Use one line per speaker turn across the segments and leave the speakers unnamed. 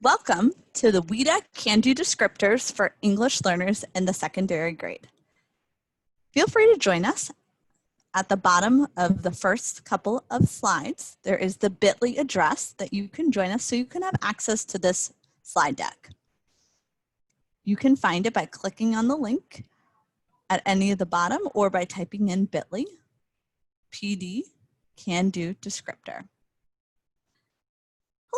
Welcome to the WIDA CanDo Descriptors for English learners in the secondary grade. Feel free to join us. At the bottom of the first couple of slides, there is the bit.ly address that you can join us so you can have access to this slide deck. You can find it by clicking on the link at any of the bottom or by typing in bit.ly PD CanDo Descriptor.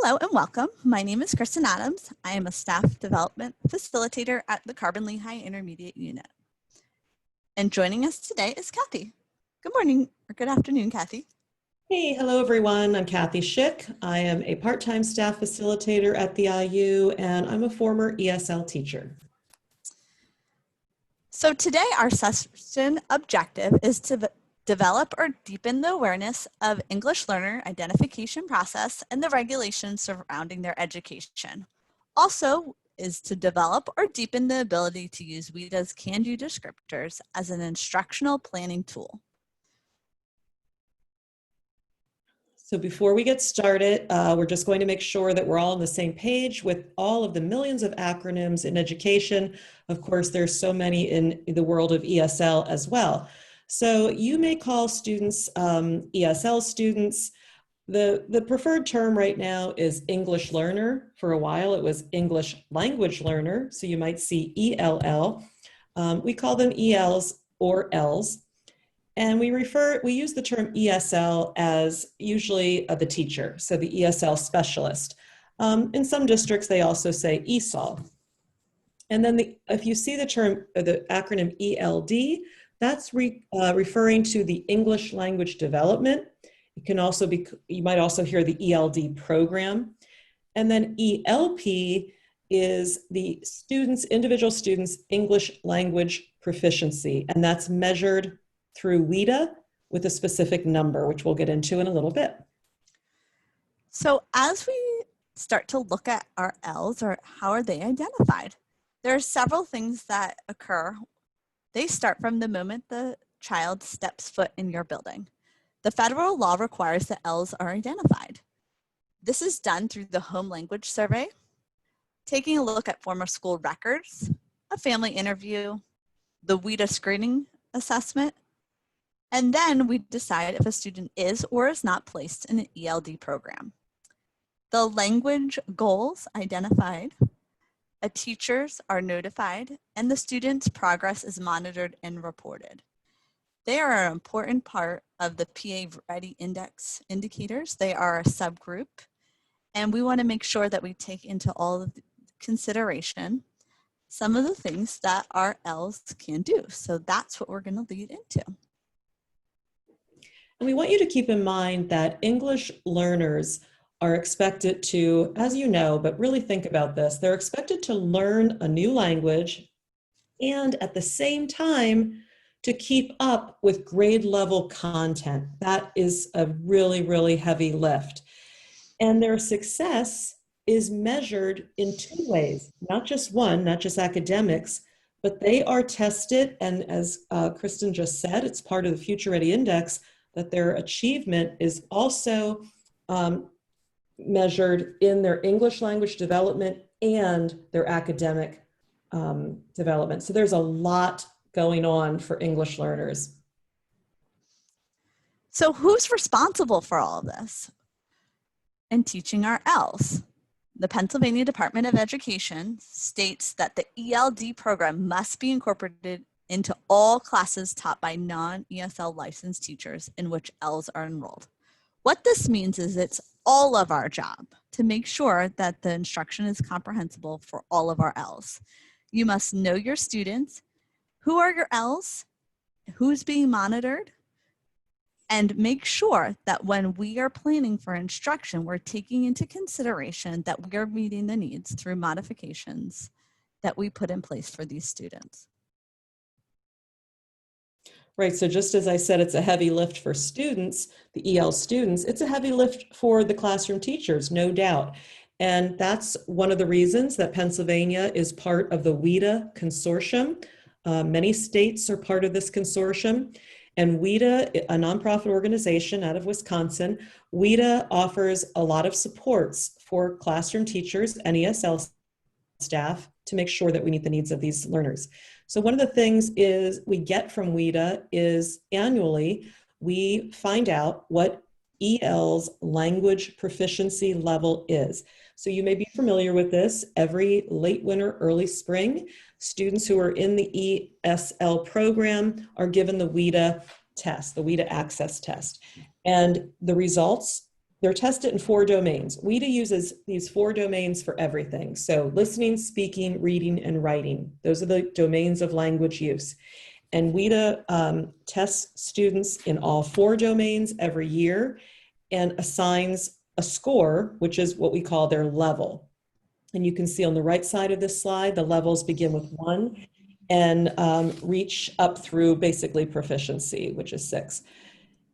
Hello and welcome. My name is Kristen Adams. I am a staff development facilitator at the Carbon Lehigh Intermediate Unit. And joining us today is Kathy. Good morning or good afternoon, Kathy.
Hey, hello everyone. I'm Kathy Schick. I am a part-time staff facilitator at the IU and I'm a former ESL teacher.
So today our session objective is to develop or deepen the awareness of English learner identification process and the regulations surrounding their education. Also is to develop or deepen the ability to use WIDA's CanDo descriptors as an instructional planning tool.
So before we get started, we're just going to make sure that we're all on the same page with all of the millions of acronyms in education. Of course, there's so many in the world of ESL as well. So you may call students ESL students. The preferred term right now is English learner. For a while, it was English language learner. So you might see ELL. We call them ELs or Ls. And we use the term ESL as usually the teacher, so the ESL specialist. In some districts, they also say ESOL. And then if you see the term, the acronym ELD, that's referring to the English language development. It can also be, you might also hear the ELD program. And then ELP is the individual students' English language proficiency, and that's measured through WIDA with a specific number, which we'll get into in a little bit.
So as we start to look at our Ls, or how are they identified? There are several things that occur. They start from the moment the child steps foot in your building. The federal law requires that Ls are identified. This is done through the home language survey, taking a look at former school records, a family interview, the WIDA screening assessment, and then we decide if a student is or is not placed in an ELD program. The language goals identified, teachers are notified, and the student's progress is monitored and reported. They are an important part of the PA Ready Index indicators. They are a subgroup, and we want to make sure that we take into all of the consideration some of the things that our Ls can do. So that's what we're going to lead into.
And we want you to keep in mind that English learners are expected to, as you know, but really think about this, they're expected to learn a new language and at the same time to keep up with grade level content. That is a really, really heavy lift. And their success is measured in two ways, not just one, not just academics, but they are tested. And as Kristen just said, it's part of the Future Ready Index, that their achievement is also measured in their English language development and their academic development. So there's a lot going on for English learners.
So who's responsible for all of this and teaching our Ls? The Pennsylvania Department of Education states that the ELD program must be incorporated into all classes taught by non-ESL licensed teachers in which Ls are enrolled. What this means is it's all of our job to make sure that the instruction is comprehensible for all of our Ls. You must know your students, who are your Ls, who's being monitored, and make sure that when we are planning for instruction, we're taking into consideration that we are meeting the needs through modifications that we put in place for these students.
Right, so just as I said, it's a heavy lift for students, the EL students, it's a heavy lift for the classroom teachers, no doubt. And that's one of the reasons that Pennsylvania is part of the WIDA consortium. Many states are part of this consortium. And WIDA, a nonprofit organization out of Wisconsin, WIDA offers a lot of supports for classroom teachers and ESL staff to make sure that we meet the needs of these learners. So one of the things is we get from WIDA is annually, we find out what EL's language proficiency level is. So you may be familiar with this. Every late winter, early spring, students who are in the ESL program are given the WIDA test, the WIDA access test. And the results, they're tested in 4 domains. WIDA uses these 4 domains for everything. So listening, speaking, reading, and writing. Those are the domains of language use. And WIDA tests students in all 4 domains every year and assigns a score, which is what we call their level. And you can see on the right side of this slide, the levels begin with 1 and reach up through basically proficiency, which is 6.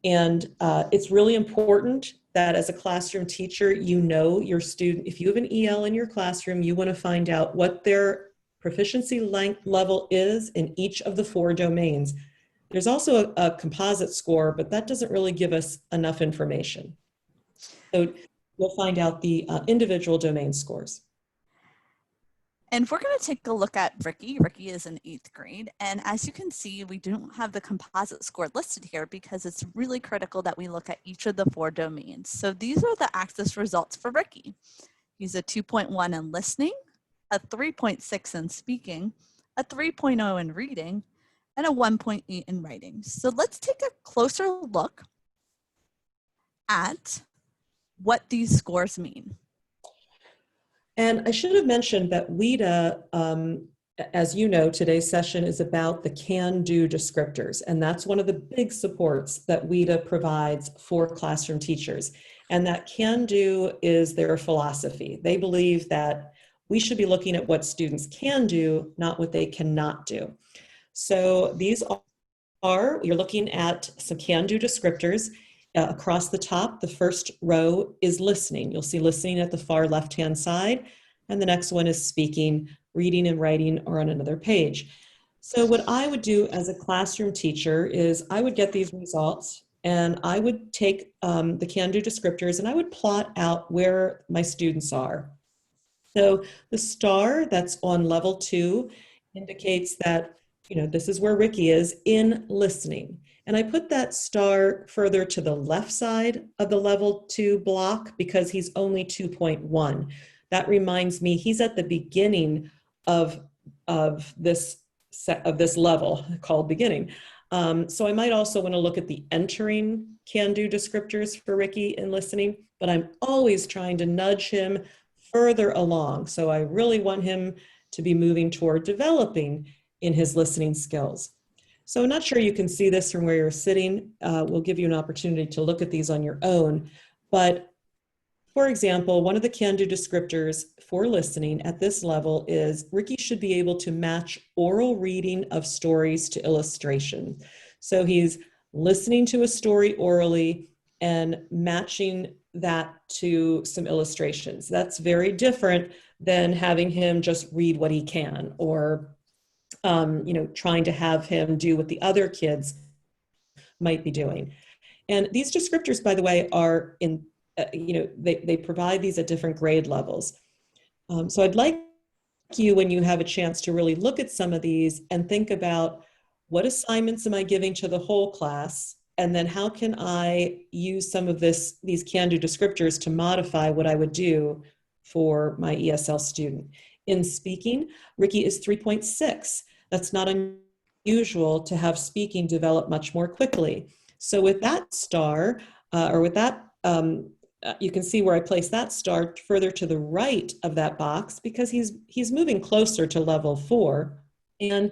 And it's really important that as a classroom teacher, you know your student, if you have an EL in your classroom, you want to find out what their proficiency level is in each of the 4 domains. There's also a composite score, but that doesn't really give us enough information. So we'll find out the individual domain scores.
And we're going to take a look at Ricky. Ricky is in 8th grade. And as you can see, we don't have the composite score listed here because it's really critical that we look at each of the 4 domains. So these are the access results for Ricky. He's a 2.1 in listening, a 3.6 in speaking, a 3.0 in reading, and a 1.8 in writing. So let's take a closer look at what these scores mean.
And I should have mentioned that WIDA, as you know, today's session is about the CanDo descriptors. And that's one of the big supports that WIDA provides for classroom teachers. And that CanDo is their philosophy. They believe that we should be looking at what students can do, not what they cannot do. So these are, you're looking at some CanDo descriptors. Across the top, the first row is listening. You'll see listening at the far left-hand side, and the next one is speaking. Reading and writing are on another page. So what I would do as a classroom teacher is I would get these results, and I would take the CanDo descriptors, and I would plot out where my students are. So the star that's on level 2 indicates that, you know, this is where Ricky is in listening. And I put that star further to the left side of the level 2 block because he's only 2.1. That reminds me he's at the beginning of this level called beginning. So I might also want to look at the entering CanDo descriptors for Ricky in listening, but I'm always trying to nudge him further along. So I really want him to be moving toward developing in his listening skills. So I'm not sure you can see this from where you're sitting. We'll give you an opportunity to look at these on your own. But for example, one of the CanDo descriptors for listening at this level is Ricky should be able to match oral reading of stories to illustration. So he's listening to a story orally and matching that to some illustrations. That's very different than having him just read what he can or trying to have him do what the other kids might be doing. And these descriptors, by the way, are in, they provide these at different grade levels. So I'd like you, when you have a chance to really look at some of these and think about what assignments am I giving to the whole class? And then how can I use some of these CanDo descriptors to modify what I would do for my ESL student? In speaking, Ricky is 3.6. That's not unusual to have speaking develop much more quickly. So with that star, or with that, you can see where I place that star further to the right of that box because he's moving closer to level 4. And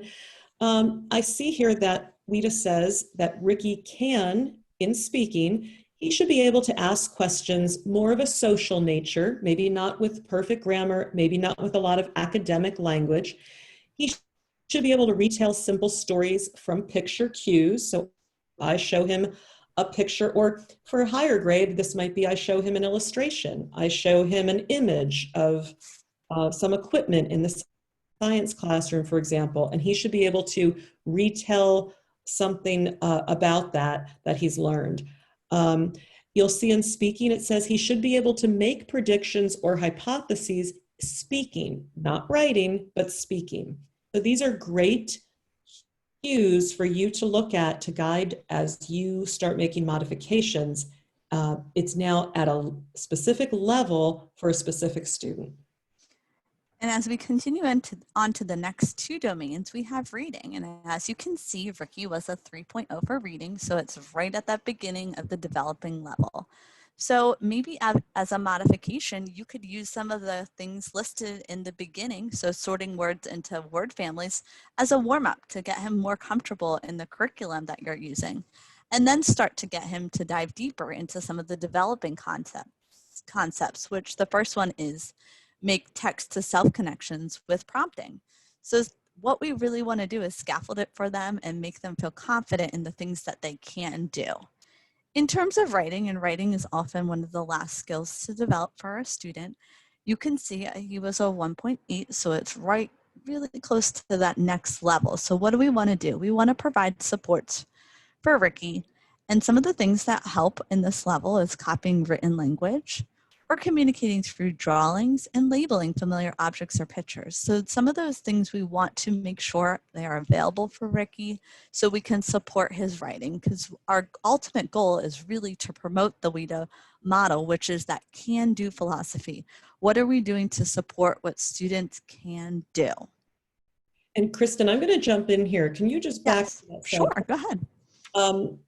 I see here that WIDA says that Ricky can, in speaking, he should be able to ask questions more of a social nature, maybe not with perfect grammar, maybe not with a lot of academic language. He should be able to retell simple stories from picture cues. So I show him a picture, or for a higher grade, this might be I show him an illustration. I show him an image of some equipment in the science classroom, for example, and he should be able to retell something about that he's learned. You'll see in speaking, it says he should be able to make predictions or hypotheses speaking, not writing, but speaking. So these are great cues for you to look at to guide as you start making modifications. It's now at a specific level for a specific student.
And as we continue on to the next two domains, we have reading. And as you can see, Ricky was a 3.0 for reading, so it's right at that beginning of the developing level. So maybe as a modification, you could use some of the things listed in the beginning, so sorting words into word families, as a warm-up to get him more comfortable in the curriculum that you're using, and then start to get him to dive deeper into some of the developing concepts, which the first one is make text to self connections with prompting. So what we really want to do is scaffold it for them and make them feel confident in the things that they can do. In terms of writing, and writing is often one of the last skills to develop for a student, you can see he was a 1.8, so it's right really close to that next level. So what do we want to do? We want to provide supports for Ricky, and some of the things that help in this level is copying written language, or communicating through drawings and labeling familiar objects or pictures. So some of those things we want to make sure they are available for Ricky so we can support his writing, because our ultimate goal is really to promote the WIDA model, which is that can-do philosophy. What are we doing to support what students can do?
And Kristen, I'm going to jump in here. Can you just back
Yes,
that
sure,
up?
go ahead.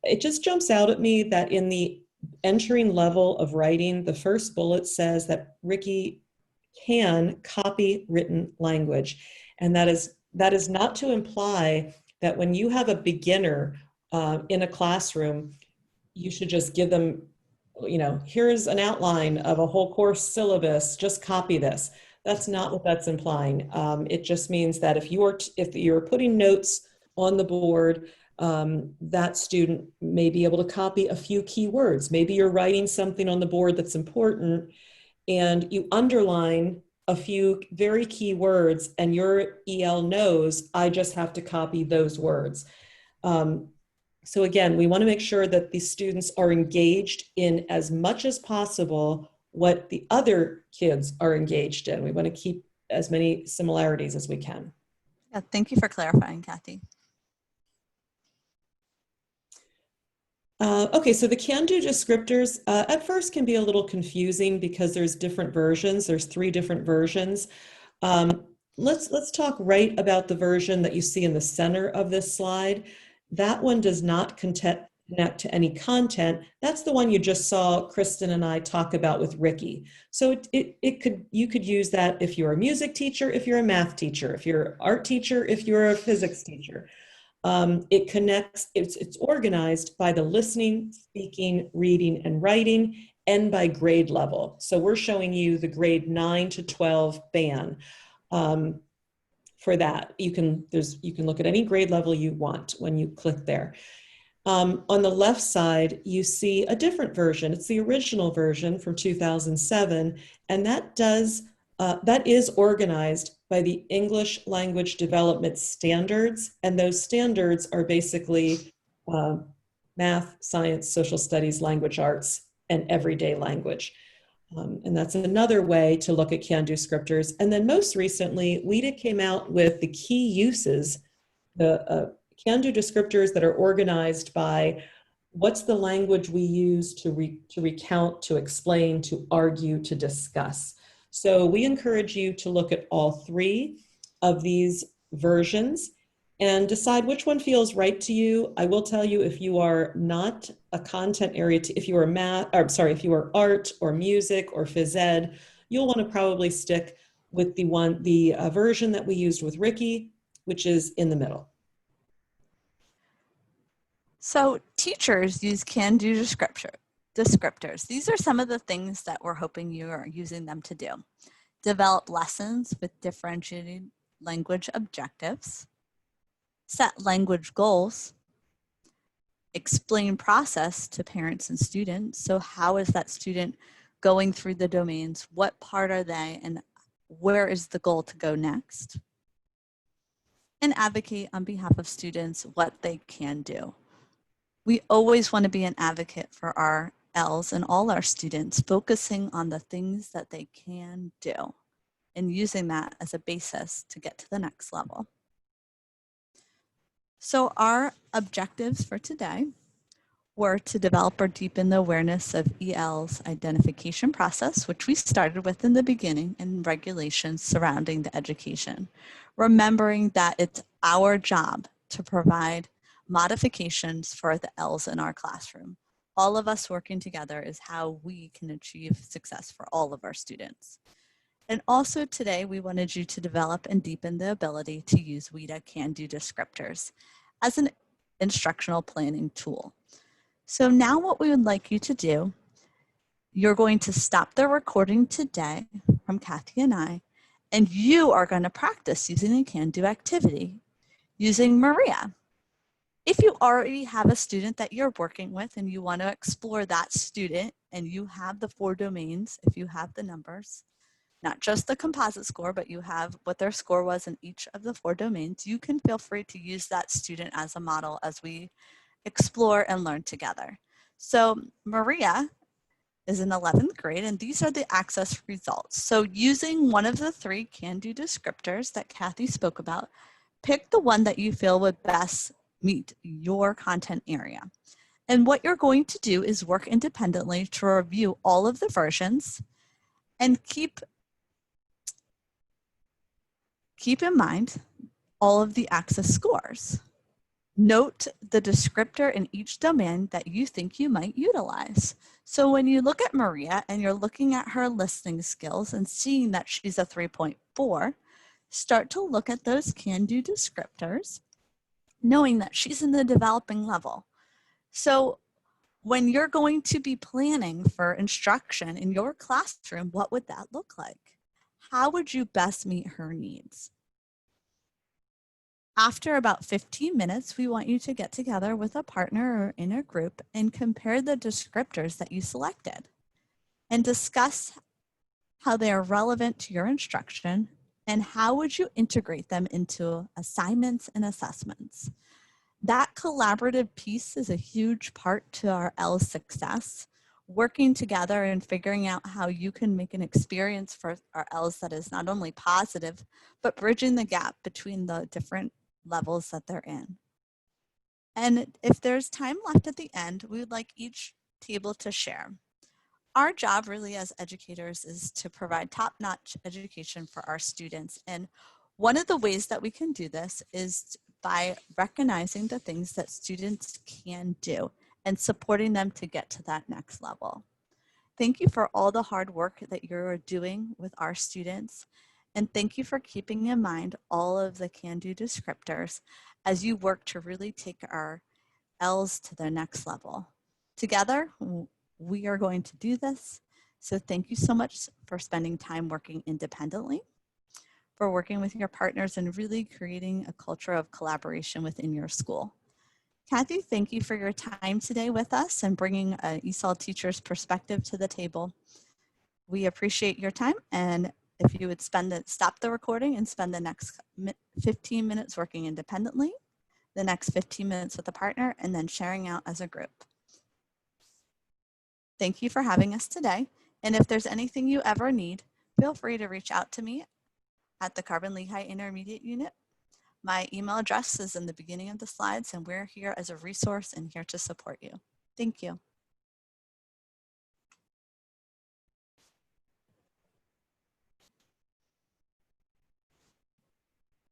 It just jumps out at me that in the entering level of writing, the first bullet says that Ricky can copy written language. And that is not to imply that when you have a beginner in a classroom, you should just give them, here's an outline of a whole course syllabus, just copy this. That's not what that's implying. It just means that if you're putting notes on the board, that student may be able to copy a few keywords. Maybe you're writing something on the board that's important and you underline a few very key words and your EL knows I just have to copy those words. So again, we want to make sure that the students are engaged in as much as possible what the other kids are engaged in. We want to keep as many similarities as we can.
Yeah, thank you for clarifying, Kathy.
Okay, so the CanDo descriptors at first can be a little confusing because there's different versions. There's 3 different versions. Let's talk right about the version that you see in the center of this slide. That one does not connect to any content. That's the one you just saw Kristen and I talk about with Ricky. So you could use that if you're a music teacher, if you're a math teacher, if you're an art teacher, if you're a physics teacher. It connects, it's organized by the listening, speaking, reading, and writing, and by grade level. So we're showing you the grade 9 to 12 band. For that, you can look at any grade level you want when you click there. On the left side, you see a different version. It's the original version from 2007, and that is organized by the English Language Development Standards, and those standards are basically math, science, social studies, language arts, and everyday language. And that's another way to look at CanDo descriptors. And then most recently, WIDA came out with the key uses, the CanDo descriptors that are organized by what's the language we use to recount, to explain, to argue, to discuss. So we encourage you to look at all 3 of these versions and decide which one feels right to you. I will tell you, if you are not a content area, if you are if you are art or music or phys ed, you'll want to probably stick with the version that we used with Ricky, which is in the middle.
So teachers use CanDo descriptors. These are some of the things that we're hoping you are using them to do. Develop lessons with differentiated language objectives, set language goals, explain process to parents and students. So how is that student going through the domains? What part are they, and where is the goal to go next? and advocate on behalf of students what they can do. We always want to be an advocate for our Ls and all our students, focusing on the things that they can do and using that as a basis to get to the next level. So our objectives for today were to develop or deepen the awareness of EL's identification process, which we started with in the beginning, and regulations surrounding the education. Remembering that it's our job to provide modifications for the L's in our classroom. All of us working together is how we can achieve success for all of our students. And also today, we wanted you to develop and deepen the ability to use WIDA CanDo descriptors as an instructional planning tool. So now what we would like you to do, you're going to stop the recording today from Kathy and you are going to practice using a CanDo activity using Maria. If you already have a student that you're working with and you want to explore that student and you have the 4 domains, if you have the numbers, not just the composite score, but you have what their score was in each of the 4 domains, you can feel free to use that student as a model as we explore and learn together. So Maria is in 11th grade, and these are the access results. So using one of the 3 CanDo descriptors that Kathy spoke about, pick the one that you feel would best meet your content area. And what you're going to do is work independently to review all of the versions and keep in mind all of the access scores. Note the descriptor in each domain that you think you might utilize. So when you look at Maria and you're looking at her listening skills and seeing that she's a 3.4, start to look at those CanDo descriptors, knowing that she's in the developing level. So when you're going to be planning for instruction in your classroom, what would that look like? How would you best meet her needs? After about 15 minutes, we want you to get together with a partner or in a group and compare the descriptors that you selected and discuss how they are relevant to your instruction and how would you integrate them into assignments and assessments. That collaborative piece is a huge part to our L's success, working together and figuring out how you can make an experience for our L's that is not only positive, but bridging the gap between the different levels that they're in. And if there's time left at the end, we would like each table to share. Our job really as educators is to provide top-notch education for our students. And one of the ways that we can do this is by recognizing the things that students can do and supporting them to get to that next level. Thank you for all the hard work that you're doing with our students. And thank you for keeping in mind all of the CanDo descriptors as you work to really take our L's to their next level. Together, we are going to do this. So thank you so much for spending time working independently, for working with your partners and really creating a culture of collaboration within your school. Kathy, thank you for your time today with us and bringing an ESOL teacher's perspective to the table. We appreciate your time, and if you would stop the recording and spend the next 15 minutes working independently, the next 15 minutes with a partner, and then sharing out as a group. Thank you for having us today. And if there's anything you ever need, feel free to reach out to me at the Carbon Lehigh Intermediate Unit. My email address is in the beginning of the slides, and we're here as a resource and here to support you. Thank you.